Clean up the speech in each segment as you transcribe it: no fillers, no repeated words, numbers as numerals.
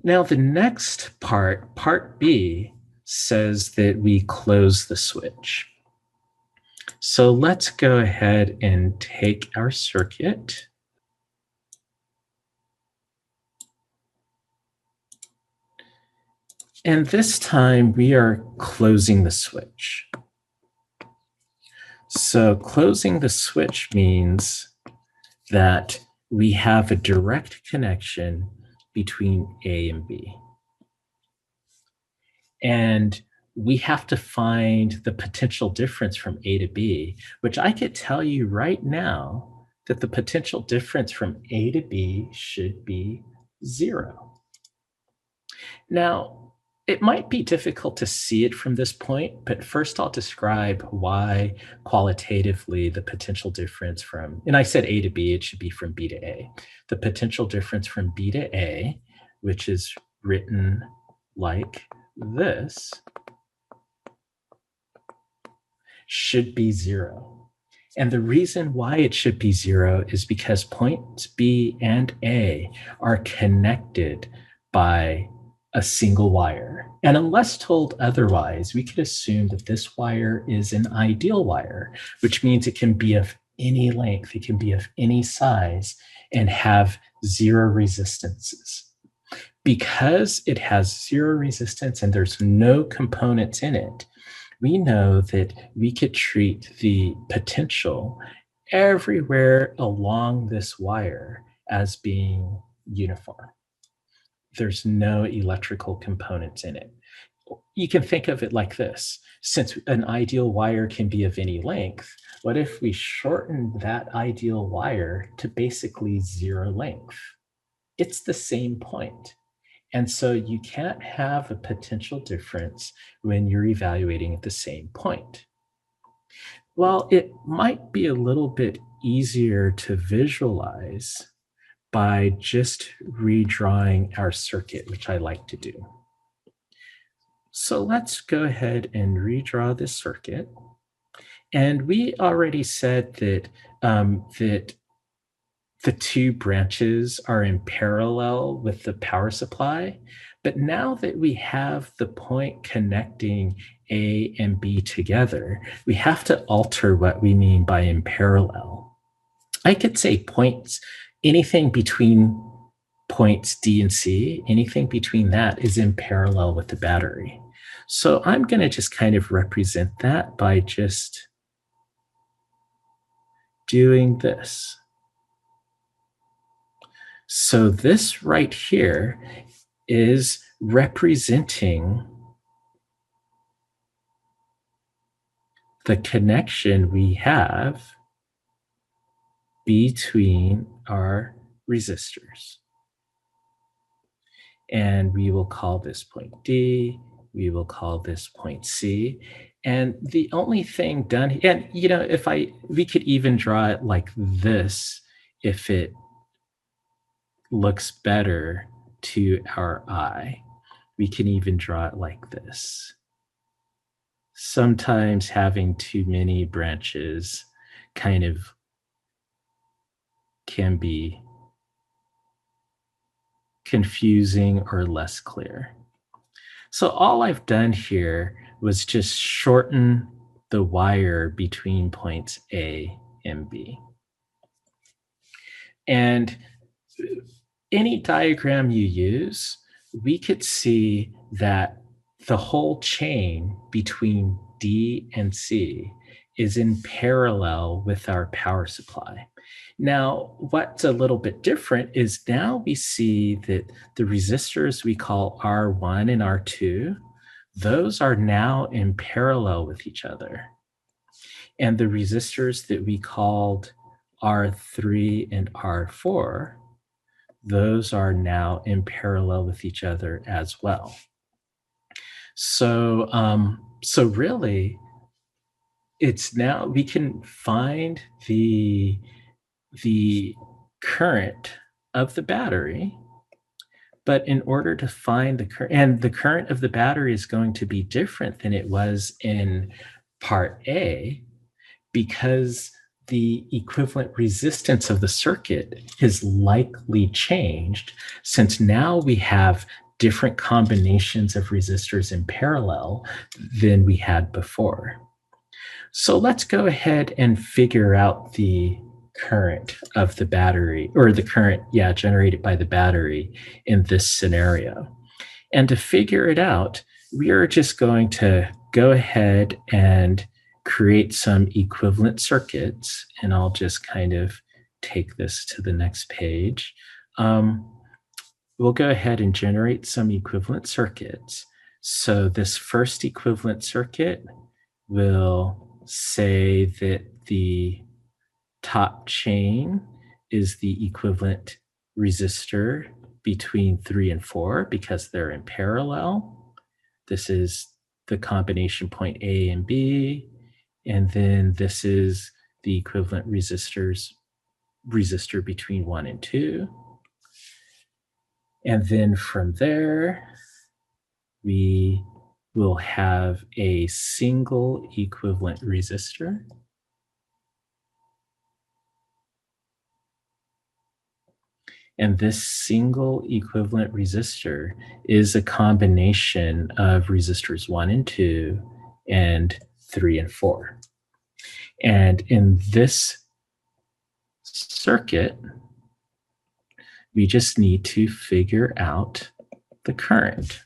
Now the next part, part B, says that we close the switch. So let's go ahead and take our circuit. And this time we are closing the switch. So closing the switch means that we have a direct connection between A and B. And we have to find the potential difference from A to B, which I could tell you right now that the potential difference from A to B should be 0. Now, it might be difficult to see it from this point, but first I'll describe why qualitatively the potential difference from, and I said A to B, it should be from B to A. The potential difference from B to A, which is written like this, should be 0. And the reason why it should be 0 is because points B and A are connected by a single wire. And unless told otherwise, we could assume that this wire is an ideal wire, which means it can be of any length, it can be of any size, and have 0 resistances. Because it has 0 resistance and there's no components in it, we know that we could treat the potential everywhere along this wire as being uniform. There's no electrical components in it. You can think of it like this. Since an ideal wire can be of any length, what if we shorten that ideal wire to basically 0 length? It's the same point. And so you can't have a potential difference when you're evaluating at the same point. Well, it might be a little bit easier to visualize by just redrawing our circuit, which I like to do. So let's go ahead and redraw this circuit. And we already said that, that the 2 branches are in parallel with the power supply. But now that we have the point connecting A and B together, we have to alter what we mean by in parallel. I could say points, anything between points D and C, anything between that is in parallel with the battery. So I'm going to just kind of represent that by just doing this. So this right here is representing the connection we have between our resistors. And we will call this point D, we will call this point C. And the only thing done, and you know, we could even draw it like this if it looks better to our eye. We can even draw it like this. Sometimes having too many branches kind of can be confusing or less clear. So all I've done here was just shorten the wire between points A and B. And any diagram you use, we could see that the whole chain between D and C is in parallel with our power supply. Now, what's a little bit different is now we see that the resistors we call R1 and R2, those are now in parallel with each other. And the resistors that we called R3 and R4, those are now in parallel with each other as well. So, so really, it's now we can find the current of the battery, but in order to find the current, and the current of the battery is going to be different than it was in part A, because the equivalent resistance of the circuit is likely changed, since now we have different combinations of resistors in parallel than we had before. So let's go ahead and figure out the current of the battery, or the current, generated by the battery in this scenario. And to figure it out, we are just going to go ahead and create some equivalent circuits. And I'll just kind of take this to the next page. We'll go ahead and generate some equivalent circuits. So this first equivalent circuit will say that the top chain is the equivalent resistor between 3 and 4 because they're in parallel. This is the combination point A and B. And then this is the equivalent resistor between 1 and 2. And then from there, we will have a single equivalent resistor. And this single equivalent resistor is a combination of resistors 1 and 2 and 3 and 4. And in this circuit, we just need to figure out the current.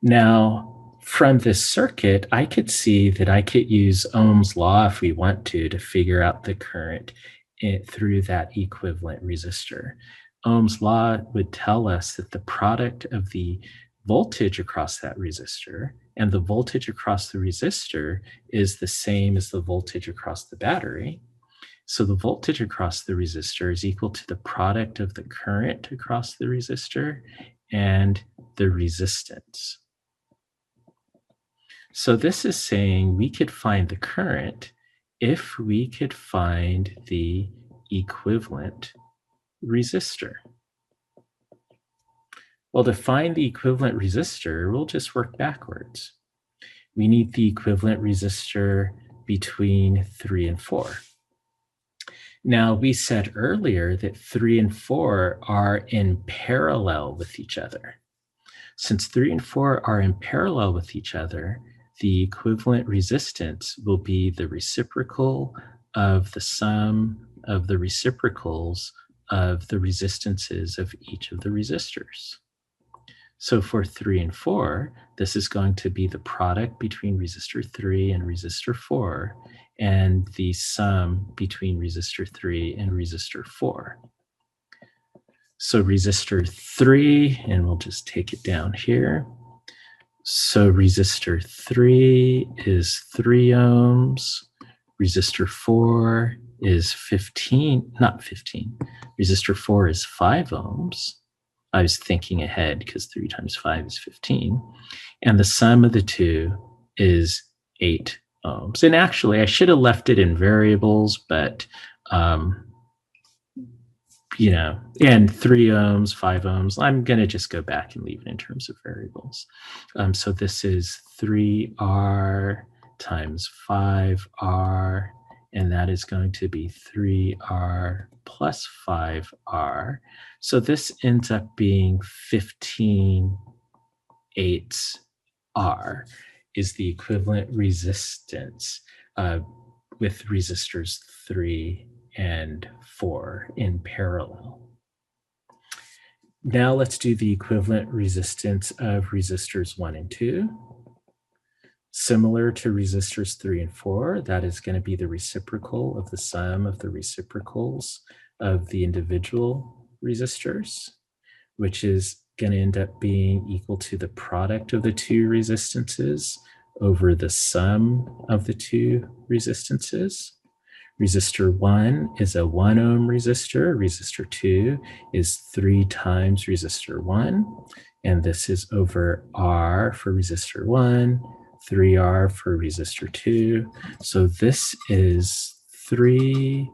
Now, from this circuit, I could see that I could use Ohm's law if we want to figure out the current through that equivalent resistor. Ohm's law would tell us that the product of the voltage across that resistor and the voltage across the resistor is the same as the voltage across the battery. So the voltage across the resistor is equal to the product of the current across the resistor and the resistance. So this is saying we could find the current if we could find the equivalent resistor. Well, to find the equivalent resistor, we'll just work backwards. We need the equivalent resistor between 3 and 4. Now, we said earlier that 3 and 4 are in parallel with each other. Since 3 and 4 are in parallel with each other, the equivalent resistance will be the reciprocal of the sum of the reciprocals of the resistances of each of the resistors. So for 3 and 4, this is going to be the product between resistor 3 and resistor 4, and the sum between resistor 3 and resistor 4. So resistor 3, and we'll just take it down here. So resistor 3 is 3 ohms. Resistor 4 is 15, not 15. Resistor 4 is 5 ohms. I was thinking ahead because 3 times 5 is 15. And the sum of the two is 8 ohms. And actually, I should have left it in variables, but and 3 ohms, 5 ohms, I'm going to just go back and leave it in terms of variables. So this is 3R times 5R, and that is going to be 3R plus 5R. So this ends up being 15/8R is the equivalent resistance with resistors 3 and 4 in parallel. Now let's do the equivalent resistance of resistors 1 and 2. Similar to resistors 3 and 4, that is going to be the reciprocal of the sum of the reciprocals of the individual resistors, which is going to end up being equal to the product of the two resistances over the sum of the two resistances. Resistor 1 is a 1 ohm resistor. Resistor 2 is 3 times resistor 1. And this is over R for resistor 1, 3R for resistor 2. So this is 3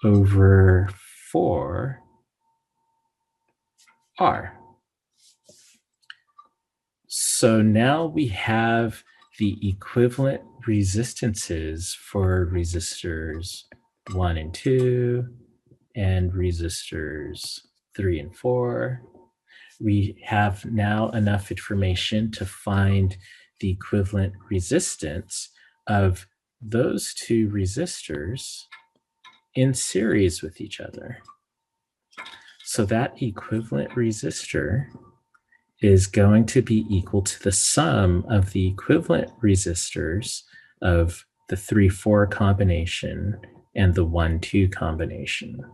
over 4R. So now we have the equivalent resistances for resistors 1 and 2 and resistors 3 and 4. we have now enough information to find the equivalent resistance of those two resistors in series with each other. So that equivalent resistor is going to be equal to the sum of the equivalent resistors of the 3-4 combination and the 1-2 combination,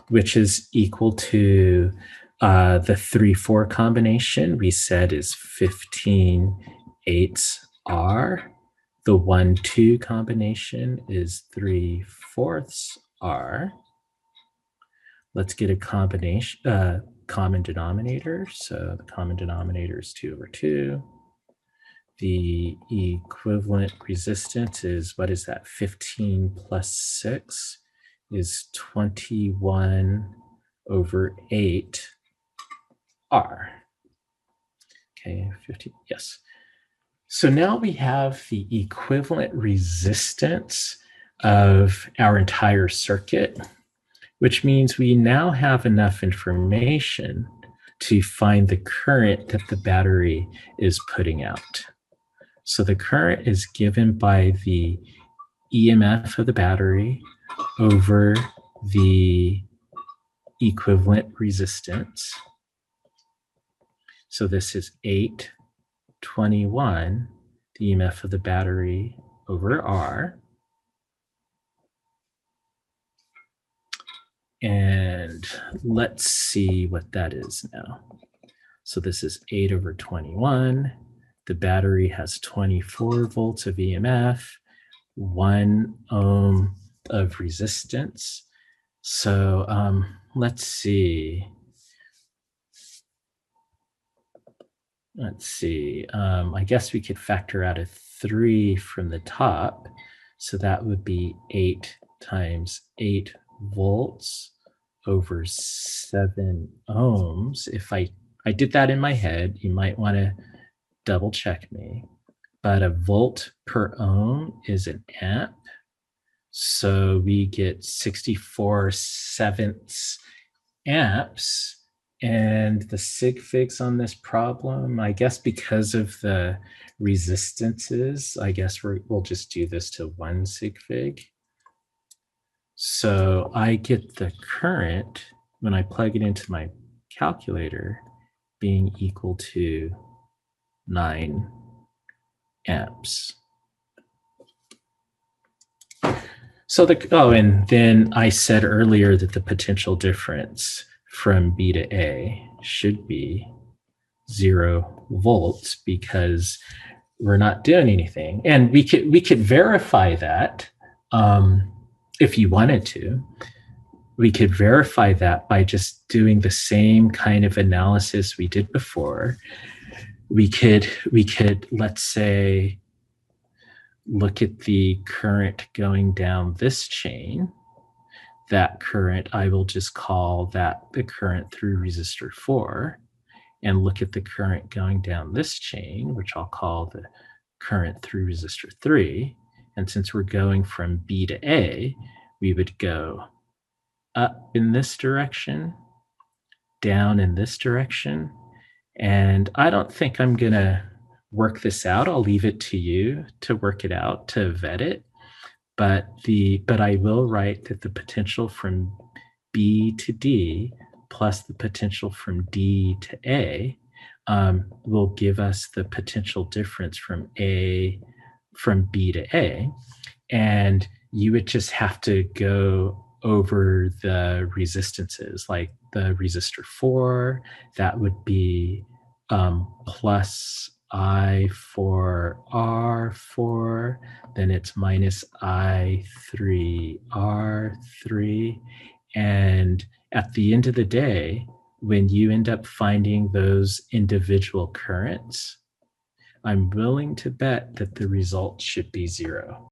which is equal to the 3-4 combination we said is 15/8 The 1-2 combination is 3/4 R. Let's get a combination, common denominator. So the common denominator is 2/2. The equivalent resistance is, what is that? 15 plus 6 is 21/8 R. Okay, 15, yes. So now we have the equivalent resistance of our entire circuit, which means we now have enough information to find the current that the battery is putting out. So the current is given by the EMF of the battery over the equivalent resistance. So this is 8/21, the EMF of the battery over R. And let's see what that is now. So this is 8/21. The battery has 24 volts of EMF, 1 ohm of resistance. So let's see. I guess we could factor out a 3 from the top. So that would be 8 times 8 volts over 7 ohms. If I did that in my head, you might want to double check me, but a volt per ohm is an amp. So we get 64/7 amps. And the sig figs on this problem, I guess because of the resistances, I guess we'll just do this to 1 sig fig. So I get the current when I plug it into my calculator being equal to 9 amps. So and then I said earlier that the potential difference from B to A should be 0 volts because we're not doing anything. And we could verify that if you wanted to. We could verify that by just doing the same kind of analysis we did before. We could, let's say, look at the current going down this chain. That current, I will just call that the current through resistor 4, and look at the current going down this chain, which I'll call the current through resistor 3. And since we're going from B to A, we would go up in this direction, down in this direction. And I don't think I'm going to work this out. I'll leave it to you to work it out, to vet it. But I will write that the potential from B to D plus the potential from D to A will give us the potential difference from B to A. And you would just have to go over the resistances, like the resistor 4, that would be plus I for R4, then it's minus I3 R3. And at the end of the day, when you end up finding those individual currents, I'm willing to bet that the result should be 0.